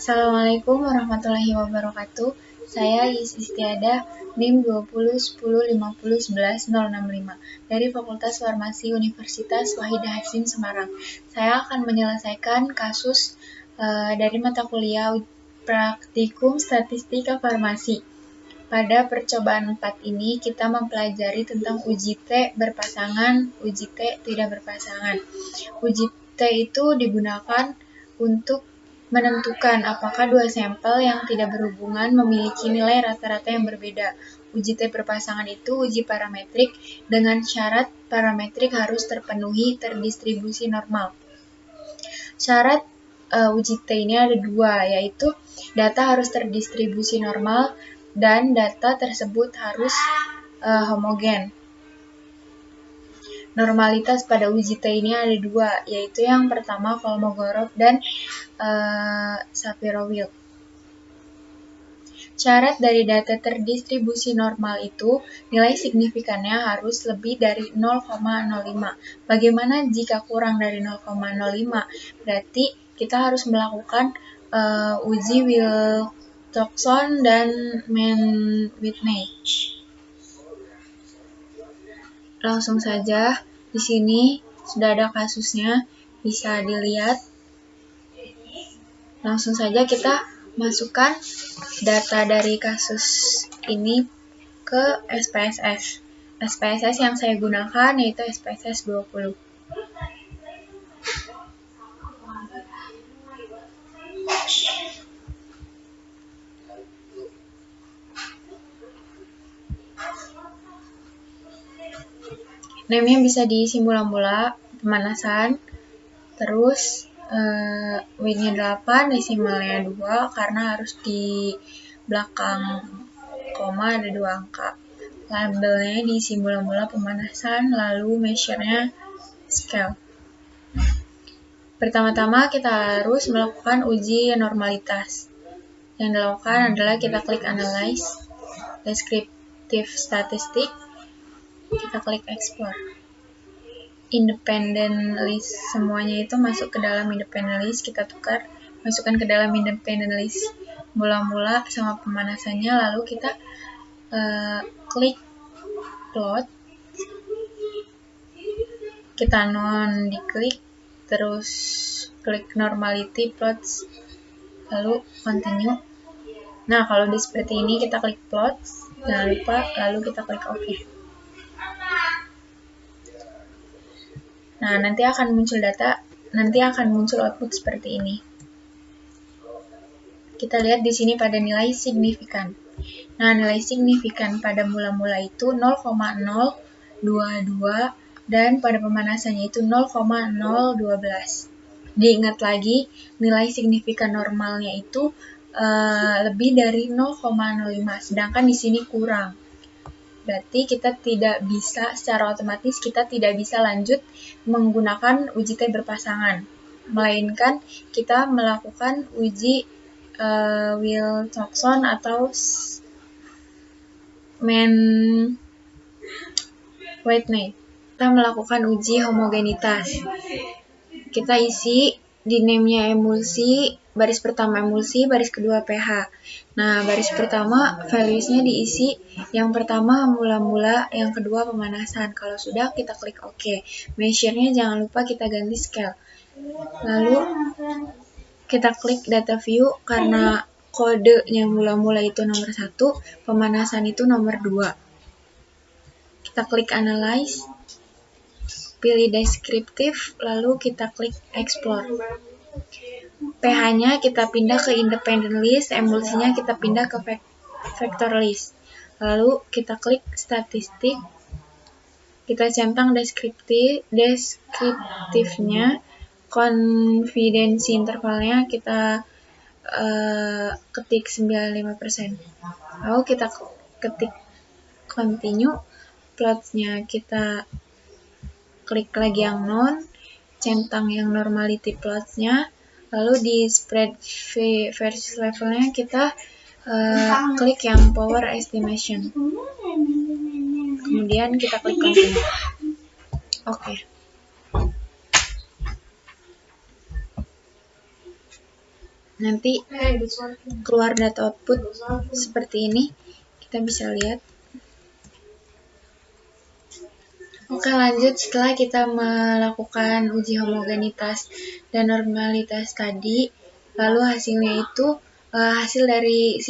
Assalamualaikum warahmatullahi wabarakatuh. Saya Is Istiadah, NIM 201050111065 dari Fakultas Farmasi Universitas Wahida Hasim Semarang. Saya akan menyelesaikan kasus dari mata kuliah Praktikum Statistika Farmasi. Pada percobaan 4 ini, kita mempelajari tentang uji T berpasangan, uji T tidak berpasangan. Uji T itu digunakan untuk menentukan apakah dua sampel yang tidak berhubungan memiliki nilai rata-rata yang berbeda. Uji T berpasangan itu uji parametrik dengan syarat parametrik harus terpenuhi terdistribusi normal. Syarat uji T ini ada dua, yaitu data harus terdistribusi normal dan data tersebut harus homogen. Normalitas pada uji T ini ada dua, yaitu yang pertama Kolmogorov dan Shapiro-Wilk. Syarat dari data terdistribusi normal itu nilai signifikannya harus lebih dari 0,05. Bagaimana jika kurang dari 0,05? Berarti kita harus melakukan uji Wilcoxon dan Mann-Whitney. Langsung saja, di sini sudah ada kasusnya, bisa dilihat. Langsung saja kita masukkan data dari kasus ini ke SPSS. SPSS yang saya gunakan yaitu SPSS 20. Name-nya bisa diisi mula-mula, pemanasan, terus W-nya 8, desimalnya 2, karena harus di belakang koma ada 2 angka. Labelnya diisi mula-mula pemanasan, lalu measure-nya scale. Pertama-tama kita harus melakukan uji normalitas. Yang dilakukan adalah kita klik Analyze, Descriptive Statistic, kita klik Explore. Independent list, semuanya itu masuk ke dalam independent list, kita tukar, masukkan ke dalam independent list mula-mula sama pemanasannya, lalu kita klik plot, kita diklik, terus klik normality plots, lalu continue. Nah, kalau di seperti ini kita klik plots, jangan lupa, lalu kita klik OK. Nah, nanti akan muncul output seperti ini. Kita lihat di sini pada nilai signifikan. Nah, nilai signifikan pada mula-mula itu 0,022 dan pada pemanasannya itu 0,012. Diingat lagi, nilai signifikan normalnya itu lebih dari 0,05, sedangkan di sini kurang. Berarti kita tidak bisa, secara otomatis kita tidak bisa lanjut menggunakan uji T berpasangan, melainkan kita melakukan uji Wilcoxon atau Mann-Whitney. Kita melakukan uji homogenitas. Kita isi di name-nya emulsi, baris pertama emulsi, baris kedua pH. Nah, baris pertama values-nya diisi, yang pertama mula-mula, yang kedua pemanasan. Kalau sudah, kita klik OK. Measure-nya jangan lupa kita ganti scale. Lalu kita klik data view, karena kodenya mula-mula itu nomor 1, pemanasan itu nomor 2. Kita klik Analyze, pilih Descriptive, lalu kita klik Explore. pH-nya kita pindah ke Independent List, emulsinya kita pindah ke Vector List. Lalu kita klik Statistik, kita centang deskriptifnya, confidence intervalnya kita ketik 95%. Lalu kita ketik Continue, plots-nya kita klik lagi yang non, centang yang normality plots-nya, lalu di spread versus levelnya kita klik yang power estimation. Kemudian kita klik continue. Oke. nanti keluar data output seperti ini. Kita bisa lihat. Oke, lanjut. Setelah kita melakukan uji homogenitas dan normalitas tadi, lalu hasilnya itu hasil dari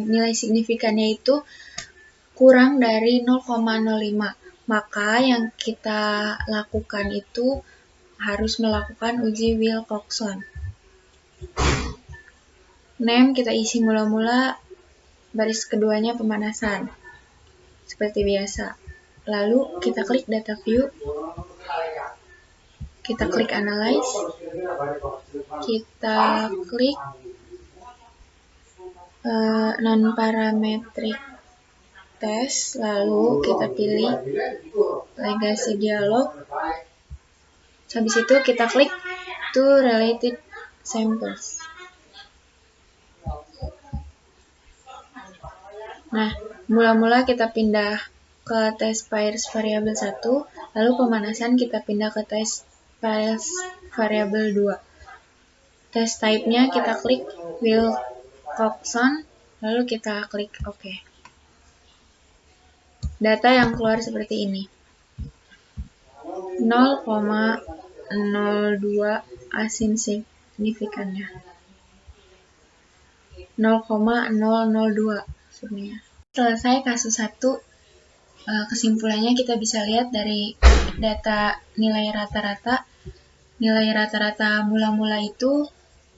nilai signifikannya itu kurang dari 0,05. Maka yang kita lakukan itu harus melakukan uji Wilcoxon. Name kita isi mula-mula, baris keduanya pemanasan, seperti biasa. Lalu kita klik data view, kita klik analyze, kita klik non-parametric test, lalu kita pilih legacy dialog. Habis itu kita klik to related samples. Nah, mula-mula kita pindah ke test pairs variabel 1, lalu pemanasan kita pindah ke test pairs variabel 2. Test type-nya kita klik Wilcoxon, lalu kita klik OK. Data yang keluar seperti ini. 0,02 asin signifikannya. 0,002 sebenarnya. Selesai kasus 1. Kesimpulannya kita bisa lihat dari data nilai rata-rata. Nilai rata-rata mula-mula itu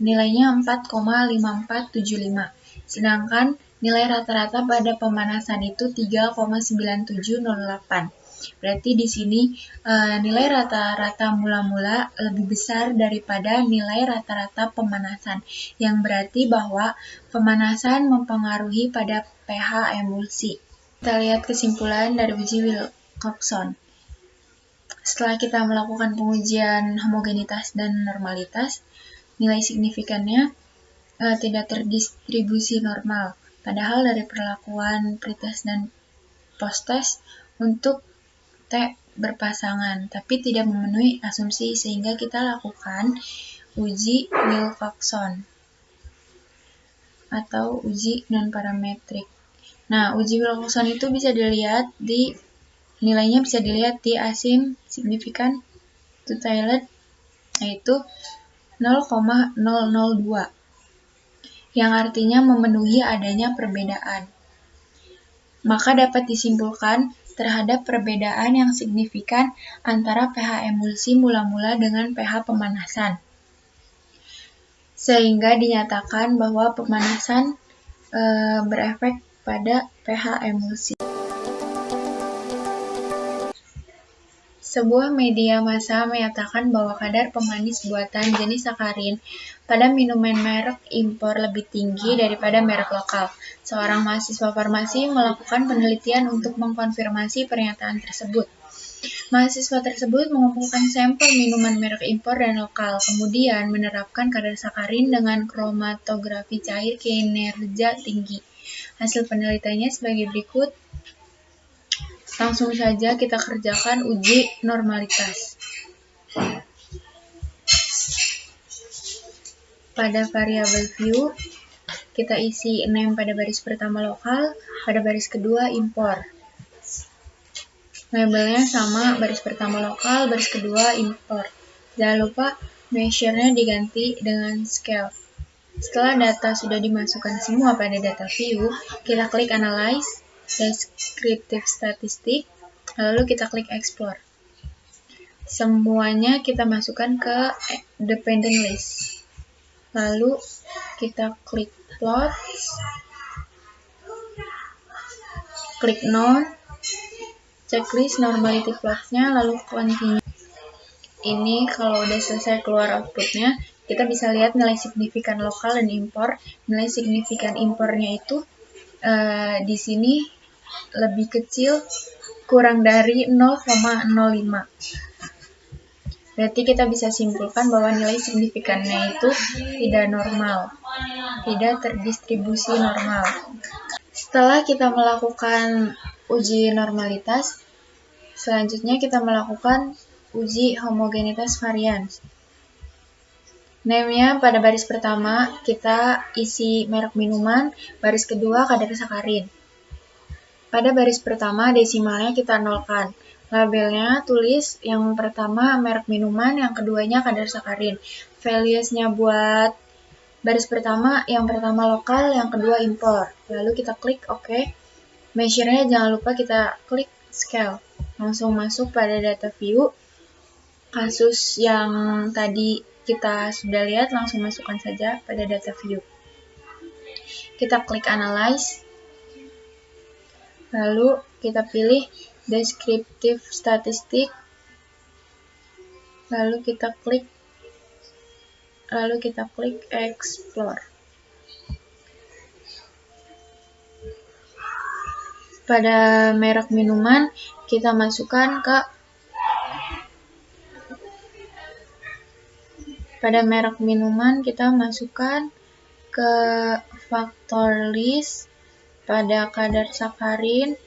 nilainya 4,5475. Sedangkan nilai rata-rata pada pemanasan itu 3,9708. Berarti di sini nilai rata-rata mula-mula lebih besar daripada nilai rata-rata pemanasan, yang berarti bahwa pemanasan mempengaruhi pada pH emulsi. Kita lihat kesimpulan dari uji Wilcoxon. Setelah kita melakukan pengujian homogenitas dan normalitas, nilai signifikannya tidak terdistribusi normal, padahal dari perlakuan pretest dan posttest untuk T berpasangan, tapi tidak memenuhi asumsi, sehingga kita lakukan uji Wilcoxon atau uji non-parametrik. Nah, uji Wilcoxon itu bisa dilihat nilainya bisa dilihat di asim signifikan two-tailed, yaitu 0,002, yang artinya memenuhi adanya perbedaan. Maka dapat disimpulkan terhadap perbedaan yang signifikan antara pH emulsi mula-mula dengan pH pemanasan. Sehingga dinyatakan bahwa pemanasan berefek pada pH emulsi. Sebuah media massa menyatakan bahwa kadar pemanis buatan jenis sakarin pada minuman merek impor lebih tinggi daripada merek lokal. Seorang mahasiswa farmasi melakukan penelitian untuk mengkonfirmasi pernyataan tersebut. Mahasiswa tersebut mengumpulkan sampel minuman merek impor dan lokal, kemudian menerapkan kadar sakarin dengan kromatografi cair kinerja tinggi. Hasil penelitiannya sebagai berikut. Langsung saja kita kerjakan uji normalitas. Pada variabel view, kita isi name pada baris pertama lokal, pada baris kedua impor. Labelnya sama, baris pertama lokal, baris kedua impor. Jangan lupa measure-nya diganti dengan scale. Setelah data sudah dimasukkan semua pada data view, kita klik analyze, descriptive statistik, lalu kita klik explore. Semuanya kita masukkan ke dependent list. Lalu kita klik plot, klik none, checklist normality plots-nya, lalu continue. Ini kalau udah selesai keluar outputnya, kita bisa lihat nilai signifikan lokal dan impor. Nilai signifikan impornya itu di sini lebih kecil, kurang dari 0,05. Berarti kita bisa simpulkan bahwa nilai signifikannya itu tidak normal, tidak terdistribusi normal. Setelah kita melakukan uji normalitas, selanjutnya kita melakukan uji homogenitas varians. Name-nya pada baris pertama kita isi merek minuman, baris kedua kadar sakarin. Pada baris pertama desimalnya kita nolkan. Labelnya tulis yang pertama merek minuman, yang keduanya kadar sakarin. Values-nya buat baris pertama, yang pertama lokal, yang kedua impor. Lalu kita klik OK. Measure-nya jangan lupa kita klik scale. Langsung masuk pada data view. Kasus yang tadi kita sudah lihat, langsung masukkan saja pada data view. Kita klik analyze. Lalu kita pilih descriptive statistic. Lalu kita klik explore. Pada merek minuman kita masukkan ke factor list. Pada kadar sakarin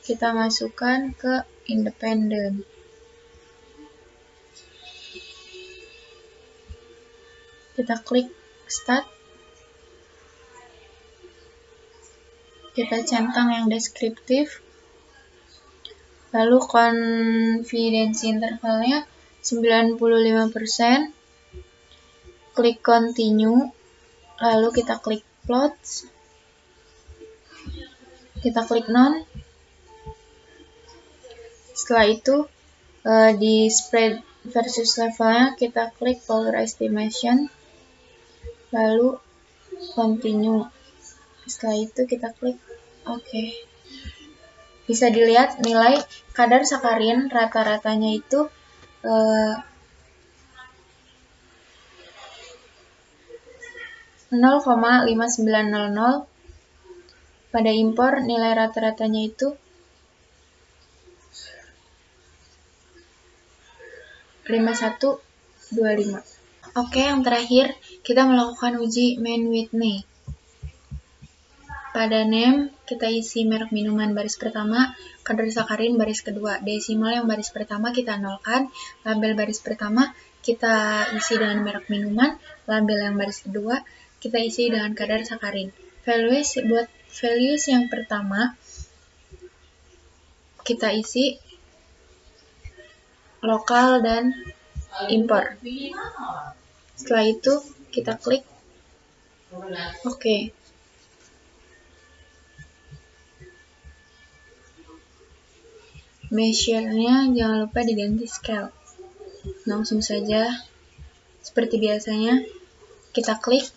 kita masukkan ke independent. Kita klik start. Kita centang yang deskriptif. Lalu confidence intervalnya 95%. Klik continue, lalu kita klik plots, kita klik none. Setelah itu di spread versus levelnya kita klik power estimation, lalu continue. Setelah itu kita klik OK. Bisa dilihat nilai kadar sakarin rata-ratanya itu 0,5900. Pada impor nilai rata-ratanya itu 5125. Oke, yang terakhir kita melakukan uji Mann Whitney. Pada name kita isi merek minuman baris pertama, kadar sakarin baris kedua, desimal yang baris pertama kita nolkan, label baris pertama kita isi dengan merek minuman, label yang baris kedua kita isi dengan kadar sakarin. Values yang pertama kita isi lokal dan impor. Setelah itu kita klik OK. Measure-nya jangan lupa diganti scale. Langsung saja seperti biasanya kita klik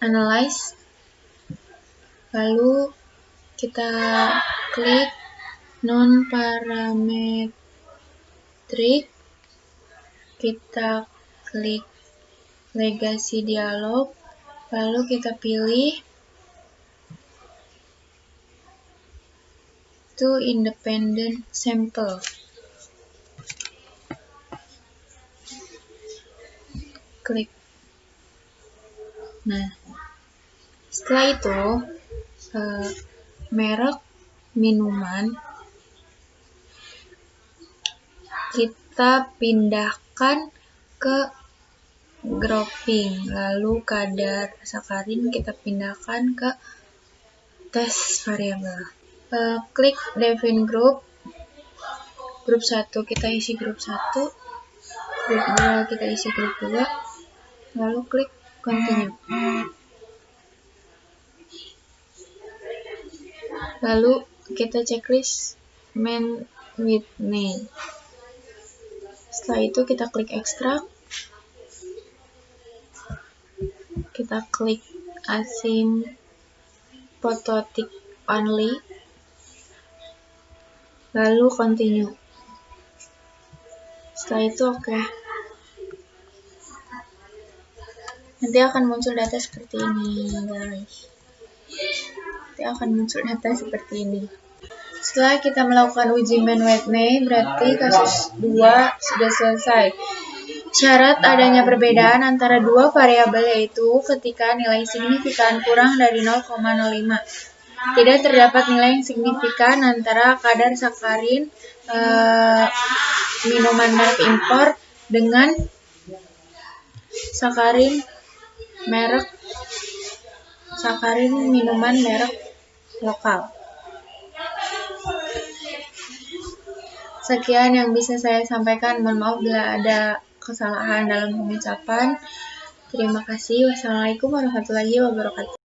analyze, lalu kita klik non parametric, kita klik legacy dialog, lalu kita pilih to independent sample. Klik. Nah, setelah itu merek minuman kita pindahkan ke grouping, lalu kadar sakarin kita pindahkan ke test variable. Klik define group 1 kita isi grup 1, grup 2 kita isi grup 2, lalu klik continue. Lalu kita checklist Mann Whitney. Setelah itu kita klik extract, kita klik asymptotic only, lalu continue. Setelah itu OK. Nanti akan muncul data seperti ini, guys. Setelah kita melakukan uji Mann Whitney, berarti kasus 2 sudah selesai. Syarat adanya perbedaan antara dua variabel yaitu ketika nilai signifikan kurang dari 0,05. Tidak terdapat nilai yang signifikan antara kadar sakarin minuman merek impor dengan sakarin minuman merek lokal. Sekian yang bisa saya sampaikan. Mohon maaf bila ada kesalahan dalam pengucapan. Terima kasih. Wassalamualaikum warahmatullahi wabarakatuh.